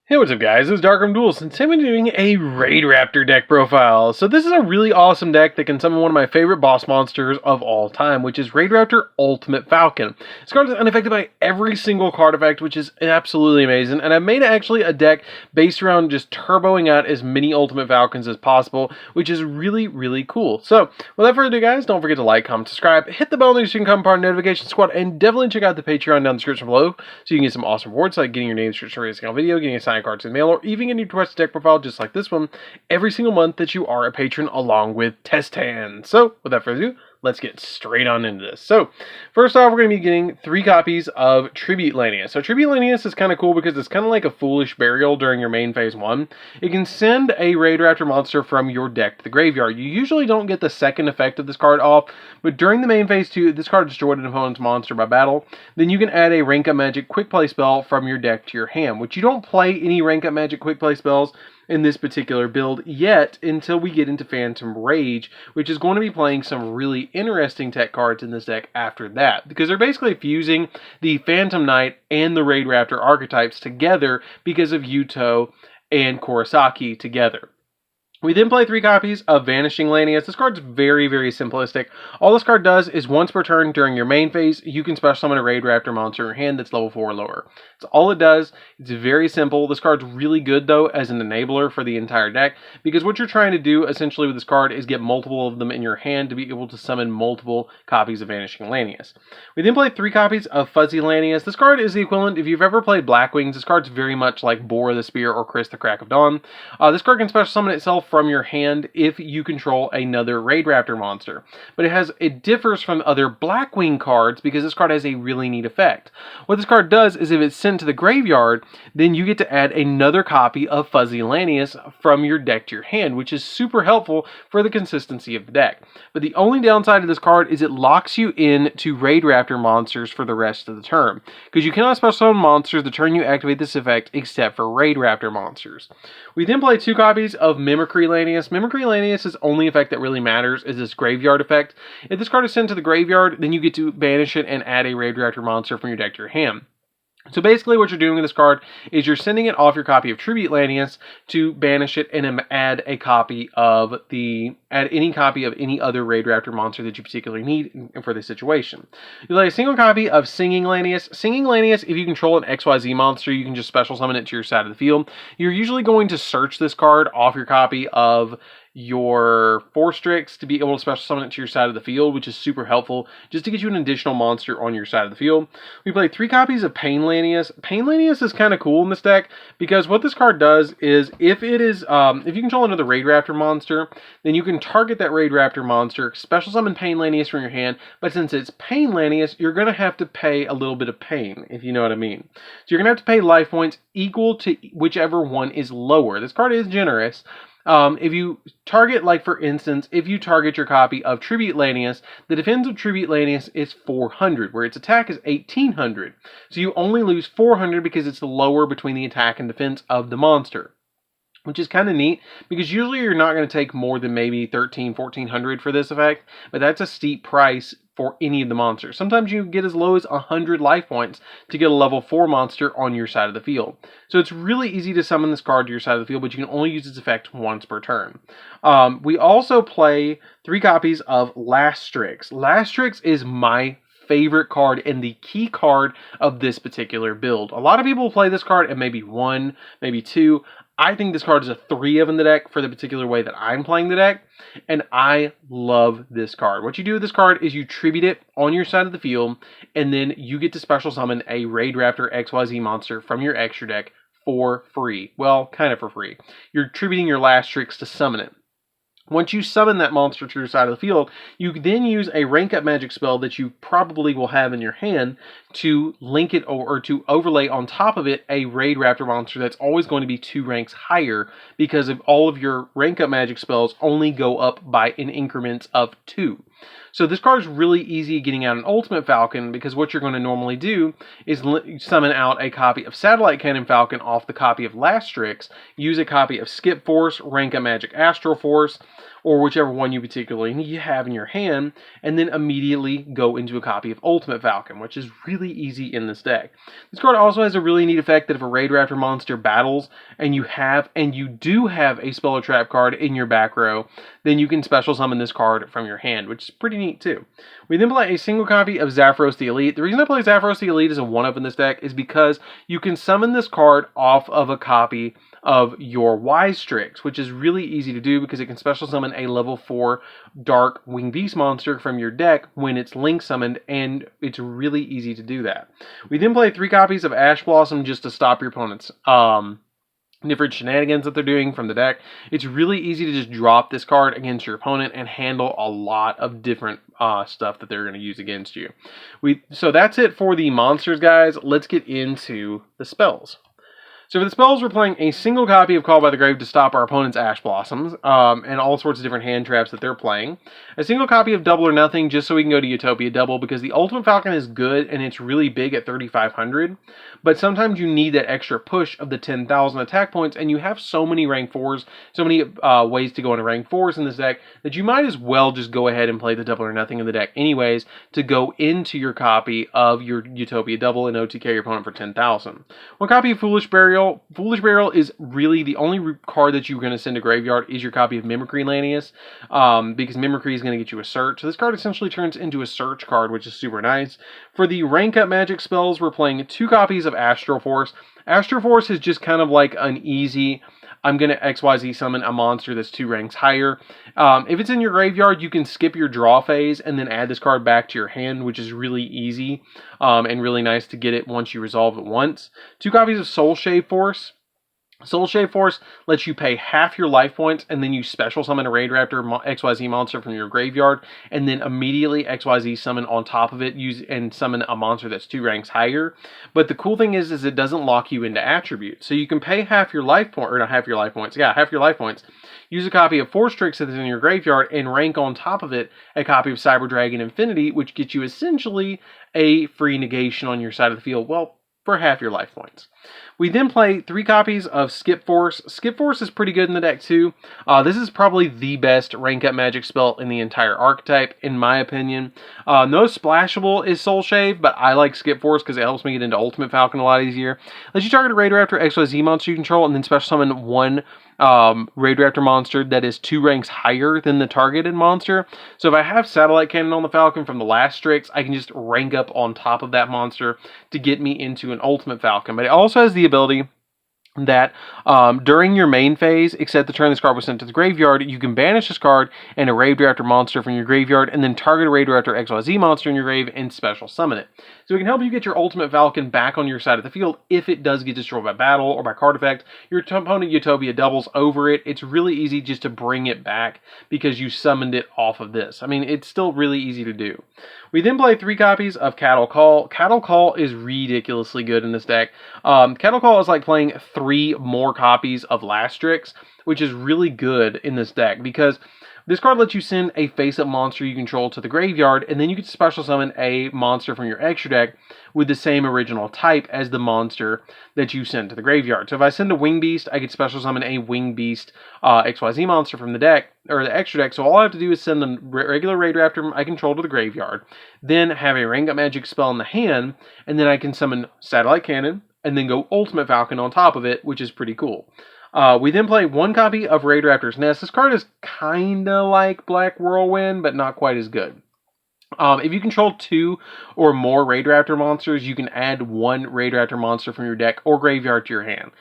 Hey, what's up guys, it's DarkArmedDuelist, and today I'm doing a Raidraptor deck profile. So this is a really awesome deck that can summon one of my favorite boss monsters of all time, which is Raidraptor Ultimate Falcon. This card is unaffected by every single card effect, which is absolutely amazing, and I've made actually a deck based around just turboing out as many Ultimate Falcons as possible, which is really cool. So, without further ado guys, don't forget to like, comment, subscribe, hit the bell so you can become part of the notification squad, and definitely check out the Patreon down in the description below so you can get some awesome rewards like getting your name in the description for a single video, getting a signed cards in the mail, or even getting your requested deck profile just like this one every single month that you are a patron along with Txne. So, without further ado, let's get straight on into this. So, first off, we're going to be getting 3 copies of Tribute Lanius. So, Tribute Lanius is kind of cool because it's kind of like a foolish burial during your main phase 1. It can send a Raidraptor monster from your deck to the graveyard. You usually don't get the second effect of this card off, but during the main phase 2, this card destroyed an opponent's monster by battle. Then you can add a Rank Up Magic Quick Play spell from your deck to your hand, which you don't play any Rank Up Magic Quick Play spells in this particular build yet until we get into Phantom Rage, which is going to be playing some really interesting tech cards in this deck after that, because they're basically fusing the Phantom Knight and the Raidraptor archetypes together because of Yugioh and Kurosaki together. We then play 3 copies of Vanishing Lanius. This card's very simplistic. All this card does is once per turn during your main phase, you can special summon a Raidraptor monster in your hand that's level 4 or lower. That's all it does. It's very simple. This card's really good, though, as an enabler for the entire deck, because what you're trying to do, essentially, with this card is get multiple of them in your hand to be able to summon multiple copies of Vanishing Lanius. We then play 3 copies of Fuzzy Lanius. This card is the equivalent, if you've ever played Blackwings, this card's very much like Boar the Spear or Chris the Crack of Dawn. This card can special summon itself from your hand if you control another Raidraptor monster. But it differs from other Blackwing cards because this card has a really neat effect. What this card does is if it's sent to the graveyard, then you get to add another copy of Fuzzy Lanius from your deck to your hand, which is super helpful for the consistency of the deck. But the only downside of this card is it locks you in to Raidraptor monsters for the rest of the turn, because you cannot special summon monsters the turn you activate this effect except for Raidraptor monsters. We then play 2 copies of Mimicry Lanius. Mimicry Lanius' only effect that really matters is this graveyard effect. If this card is sent to the graveyard, then you get to banish it and add a Raidraptor monster from your deck to your hand. So basically what you're doing with this card is you're sending it off your copy of Tribute Lanius to banish it and add any copy of any other Raidraptor monster that you particularly need for this situation. You play a single copy of Singing Lanius. Singing Lanius, if you control an XYZ monster, you can just special summon it to your side of the field. You're usually going to search this card off your copy of your Forstrix to be able to special summon it to your side of the field, which is super helpful just to get you an additional monster on your side of the field. We play 3 copies of Pain Lanius. Pain Lanius is kind of cool in this deck because what this card does is if you control another Raidraptor monster, then you can target that Raidraptor monster, special summon Pain Lanius from your hand, but since it's Pain Lanius, you're going to have to pay a little bit of pain, if you know what I mean. So you're going to have to pay life points equal to whichever one is lower. This card is generous. If you target, like for instance, if you target your copy of Tribute Lanius, the defense of Tribute Lanius is 400, where its attack is 1800. So you only lose 400 because it's the lower between the attack and defense of the monster, which is kind of neat because usually you're not going to take more than maybe 1400 for this effect, but that's a steep price for any of the monsters. Sometimes you get as low as 100 life points to get a level 4 monster on your side of the field. So it's really easy to summon this card to your side of the field, but you can only use its effect once per turn. We also play 3 copies of Lastrix. Lastrix is my favorite card and the key card of this particular build. A lot of people play this card at maybe 1, maybe 2. I think this card is a 3 in the deck for the particular way that I'm playing the deck, and I love this card. What you do with this card is you tribute it on your side of the field, and then you get to special summon a Raidraptor XYZ monster from your extra deck for free. Well, kind of for free. You're tributing your Lastrix to summon it. Once you summon that monster to your side of the field, you then use a Rank Up Magic spell that you probably will have in your hand to link it or to overlay on top of it a Raidraptor monster that's always going to be 2 ranks higher because of all of your Rank Up Magic spells only go up by in increments of 2. So this card is really easy getting out an Ultimate Falcon because what you're going to normally do is summon out a copy of Satellite Cannon Falcon off the copy of Lastrix, use a copy of Skip Force, Rank Up Magic Astral Force, or whichever one you particularly have in your hand, and then immediately go into a copy of Ultimate Falcon, which is really easy in this deck. This card also has a really neat effect that if a Raidraptor monster battles, and you do have a Spell or Trap card in your back row, then you can special summon this card from your hand, which is pretty neat too. We then play a single copy of Zapdos the Elite. The reason I play Zapdos the Elite as a 1-up in this deck is because you can summon this card off of a copy of your Wise Strix, which is really easy to do because it can special summon a level 4 Dark Winged Beast monster from your deck when it's link summoned, and it's really easy to do that. We then play 3 copies of Ash Blossom just to stop your opponent's different shenanigans that they're doing from the deck. It's really easy to just drop this card against your opponent and handle a lot of different stuff that they're going to use against you. So that's it for the monsters, guys. Let's get into the spells. So for the spells, we're playing a single copy of Call by the Grave to stop our opponent's Ash Blossoms, and all sorts of different hand traps that they're playing. A single copy of Double or Nothing, just so we can go to Utopia Double, because the Ultimate Falcon is good, and it's really big at 3,500, but sometimes you need that extra push of the 10,000 attack points, and you have so many rank 4s, so many ways to go into rank 4s in this deck, that you might as well just go ahead and play the Double or Nothing in the deck anyways, to go into your copy of your Utopia Double and OTK your opponent for 10,000. One copy of Foolish Burial. Foolish Burial is really the only card that you're going to send to graveyard is your copy of Mimicry Lanius, because Mimicry is going to get you a search. So this card essentially turns into a search card, which is super nice. For the rank up magic spells, we're playing 2 copies of Astral Force. Astral Force is just kind of like an easy, I'm going to XYZ summon a monster that's 2 ranks higher. If it's in your graveyard, you can skip your draw phase and then add this card back to your hand, which is really easy and really nice to get it once you resolve it once. 2 copies of Soul Shave Force. Soul Shave Force lets you pay half your life points, and then you special summon a Raidraptor XYZ monster from your graveyard, and then immediately XYZ summon on top of it, and summon a monster that's 2 ranks higher. But the cool thing is it doesn't lock you into attributes. So you can pay half your life point, or not half your life points, yeah, half your life points. Use a copy of Force Strix that's in your graveyard, and rank on top of it a copy of Cyber Dragon Infinity, which gets you essentially a free negation on your side of the field, well, for half your life points. We then play 3 copies of Skip Force. Skip Force is pretty good in the deck too. This is probably the best rank up magic spell in the entire archetype, in my opinion. No splashable is Soul Shave, but I like Skip Force because it helps me get into Ultimate Falcon a lot easier. Let you target a Raidraptor XYZ monster you control, and then special summon 1 Raidraptor monster that is 2 ranks higher than the targeted monster. So if I have Satellite Cannon on the Falcon from the last Strix, I can just rank up on top of that monster to get me into an Ultimate Falcon. But it also has the ability that during your main phase, except the turn this card was sent to the graveyard, you can banish this card and a Raidraptor monster from your graveyard, and then target a Raidraptor XYZ monster in your grave and special summon it. So it can help you get your Ultimate Falcon back on your side of the field if it does get destroyed by battle or by card effect. Your opponent Utopia doubles over it. It's really easy just to bring it back because you summoned it off of this. I mean, it's still really easy to do. We then play 3 copies of Cattle Call. Cattle Call is ridiculously good in this deck. Cattle Call is like playing 3 more copies of Lastrix, which is really good in this deck because this card lets you send a face-up monster you control to the graveyard, and then you can special summon a monster from your extra deck with the same original type as the monster that you sent to the graveyard. So if I send a Wing Beast, I could special summon a Wing Beast XYZ monster from the deck, or the extra deck. So all I have to do is send the regular Raidraptor I control to the graveyard, then have a Rank Up Magic spell in the hand, and then I can summon Satellite Cannon, and then go Ultimate Falcon on top of it, which is pretty cool. We then play 1 copy of Raidraptor's Nest. This card is kinda like Black Whirlwind, but not quite as good. If you control 2 or more Raidraptor monsters, you can add 1 Raidraptor monster from your deck or graveyard to your hand.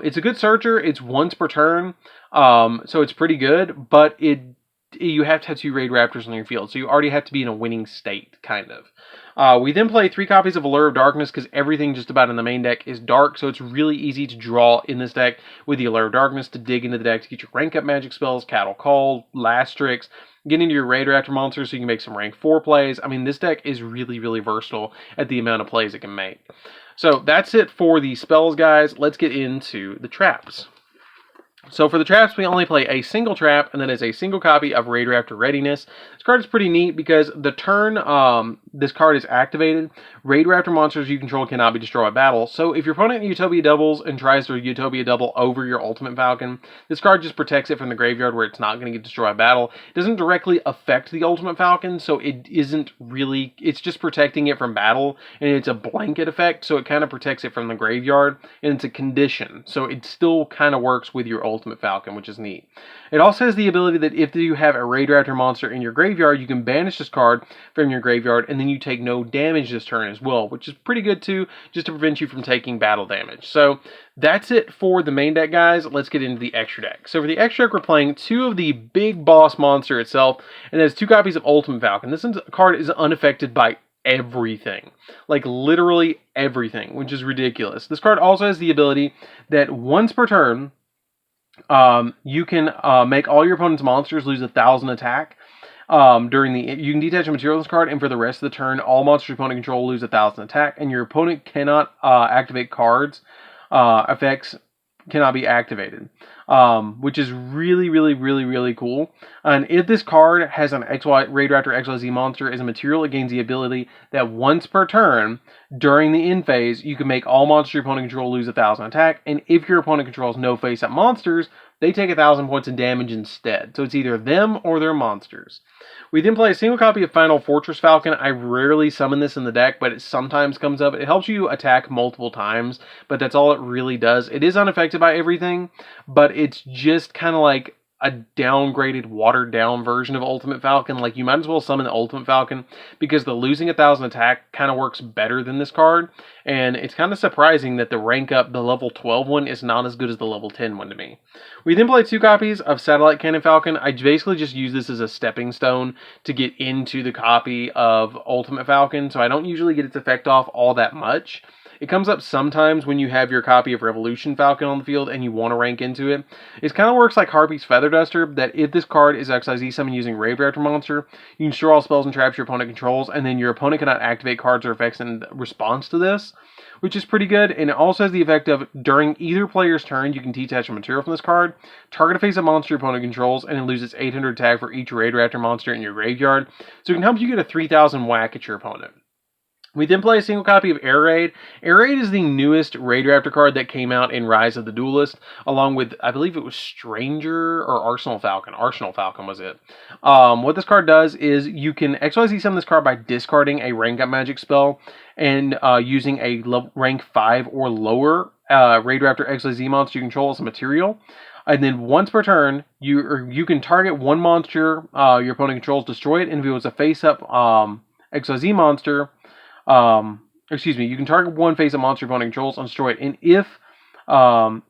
It's a good searcher. It's once per turn, so it's pretty good, but you have to have 2 Raidraptors on your field, so you already have to be in a winning state, kind of. We then play 3 copies of Allure of Darkness because everything just about in the main deck is dark, so it's really easy to draw in this deck with the Allure of Darkness to dig into the deck to get your rank up magic spells, Cattle Call, Lastrix, get into your Raidraptor monsters so you can make some rank 4 plays. I mean, this deck is really, really versatile at the amount of plays it can make. So that's it for the spells, guys. Let's get into the traps. So for the traps, we only play a single trap, and that is a single copy of Raidraptor Readiness. This card is pretty neat because the turn this card is activated, Raidraptor monsters you control cannot be destroyed by battle. So if your opponent Utopia doubles and tries to Utopia double over your Ultimate Falcon, this card just protects it from the graveyard where it's not going to get destroyed by battle. It doesn't directly affect the Ultimate Falcon, so it isn't really, it's just protecting it from battle, and it's a blanket effect, so it kind of protects it from the graveyard, and it's a condition, so it still kind of works with your Ultimate Falcon, which is neat. It also has the ability that if you have a Raidraptor monster in your graveyard, you can banish this card from your graveyard, and then you take no damage this turn as well, which is pretty good too, just to prevent you from taking battle damage. So that's it for the main deck, guys. Let's get into the extra deck. So for the extra deck, we're playing two of the big boss monster itself, and there's two copies of Ultimate Falcon. This card is unaffected by everything, like literally everything, which is ridiculous. This card also has the ability that once per turn, you can make all your opponent's monsters lose 1,000 attack. You can detach a material on this card, and for the rest of the turn, all monsters your opponent control lose 1,000 attack, and your opponent cannot activate cards. Effects cannot be activated, which is really, really, really, really cool. And if this card has an Raidraptor XYZ monster as a material, it gains the ability that once per turn during the end phase, you can make all monsters your opponent control lose 1,000 attack, and if your opponent controls no face-up monsters, they take 1,000 points of damage instead. So it's either them or their monsters. We then play a single copy of Final Fortress Falcon. I rarely summon this in the deck, but it sometimes comes up. It helps you attack multiple times, but that's all it really does. It is unaffected by everything, but it's just kind of like a downgraded, watered-down version of Ultimate Falcon. Like, you might as well summon the Ultimate Falcon because the losing 1,000 attack kind of works better than this card, and it's kind of surprising that the rank up, the level 12 one, is not as good as the level 10 one to me. We then play two copies of Satellite Cannon Falcon. I basically just use this as a stepping stone to get into the copy of Ultimate Falcon, so I don't usually get its effect off all that much. It comes up sometimes when you have your copy of Revolution Falcon on the field and you want to rank into it. It kind of works like Harpy's Feather Duster, that if this card is XYZ summoned using Raidraptor monster, you can store all spells and traps your opponent controls, and then your opponent cannot activate cards or effects in response to this, which is pretty good. And it also has the effect of, during either player's turn, you can detach a material from this card, target a face-up monster your opponent controls, and it loses 800 attack for each Raidraptor monster in your graveyard. So it can help you get a 3,000 whack at your opponent. We then play a single copy of Air Raid. Air Raid is the newest Raidraptor card that came out in Rise of the Duelist, along with, I believe it was Stranger or Arsenal Falcon. Arsenal Falcon was it. What this card does is you can XYZ summon this card by discarding a rank up magic spell and using a rank 5 or lower Raidraptor XYZ monster you control as a material. And then once per turn, you can target one monster your opponent controls, destroy it, and if it was a face-up XYZ monster, you can target one face-up monster your opponent controls and destroy it. And if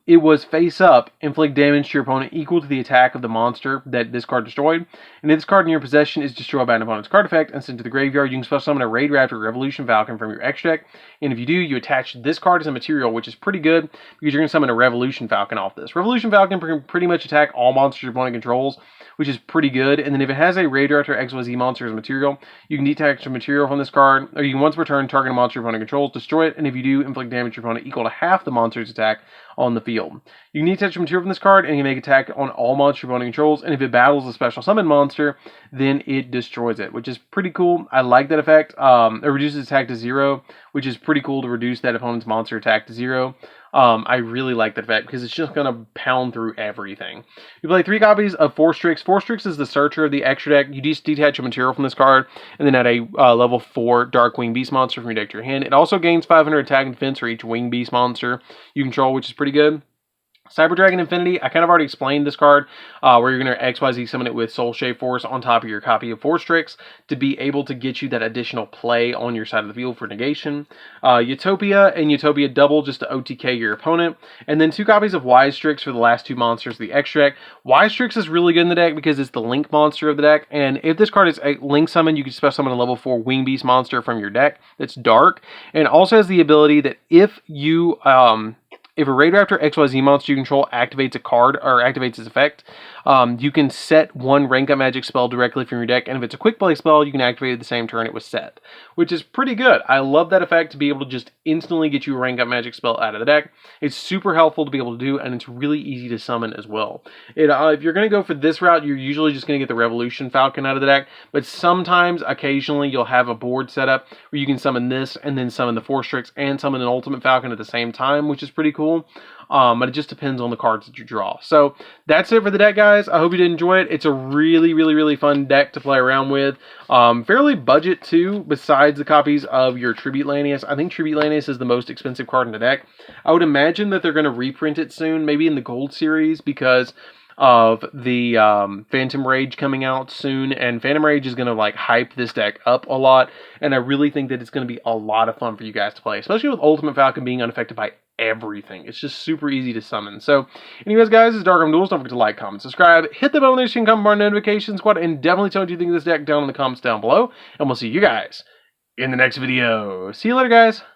it was face-up, inflict damage to your opponent equal to the attack of the monster that this card destroyed. And if this card in your possession is destroyed by an opponent's card effect and sent to the graveyard, you can special summon a Raidraptor Revolution Falcon from your extra deck. And if you do, you attach this card as a material, which is pretty good because you're going to summon a Revolution Falcon off this. Revolution Falcon can pretty much attack all monsters your opponent controls, which is pretty good. And then if it has a Raidraptor XYZ monster as a material, you can detach a material from this card, or you can once per turn target a monster your opponent controls, destroy it, and if you do, inflict damage to your opponent equal to half the monster's attack on the field. You can detach a material from this card, and you can make attack on all monsters your opponent controls, and if it battles a special summon monster, then it destroys it, which is pretty cool. I like that effect. It reduces attack to 0, which is pretty cool to reduce that opponent's monster attack to 0. I really like that effect because it's just going to pound through everything. You play 3 copies of Force Strix. Force Strix is the Searcher of the extra deck. You just detach a material from this card and then add a level 4 Dark Wing Beast monster from your deck to your hand. It also gains 500 attack and defense for each Wing Beast monster you control, which is pretty good. Cyber Dragon Infinity, I kind of already explained this card, where you're going to XYZ summon it with Soul Shave Force on top of your copy of Force Strix to be able to get you that additional play on your side of the field for negation. Utopia and Utopia Double just to OTK your opponent. And then 2 copies of Wise Strix for the last 2 monsters of the extra deck. Wise Strix is really good in the deck because it's the Link monster of the deck. And if this card is a Link summon, you can special summon a level 4 Wing Beast monster from your deck that's dark. And it also has the ability that if you if a Raidraptor XYZ monster you control activates a card, or activates its effect, you can set one rank up magic spell directly from your deck, and if it's a quick play spell, you can activate it the same turn it was set, which is pretty good. I love that effect, to be able to just instantly get you a rank up magic spell out of the deck. It's super helpful to be able to do, and it's really easy to summon as well. If you're going to go for this route, you're usually just going to get the Revolution Falcon out of the deck, but sometimes, occasionally, you'll have a board set up where you can summon this, and then summon the Force Strix, and summon an Ultimate Falcon at the same time, which is pretty cool. But it just depends on the cards that you draw. So that's it for the deck, guys. I hope you did enjoy it. It's a really fun deck to play around with. Fairly budget too, besides the copies of your Tribute Lanius. I think Tribute Lanius is the most expensive card in the deck. I would imagine that they're going to reprint it soon, maybe in the Gold Series, because of the Phantom Rage coming out soon, and Phantom Rage is going to like hype this deck up a lot, and I really think that it's going to be a lot of fun for you guys to play, especially with Ultimate Falcon being unaffected by everything. It's just super easy to summon. So anyways, guys, this is DarkArmedDuelist. Don't forget to like, comment, subscribe, hit the bell notification, comment bar, notification squad, and definitely tell me what you think of this deck down in the comments down below, and we'll see you guys in the next video. See you later, guys.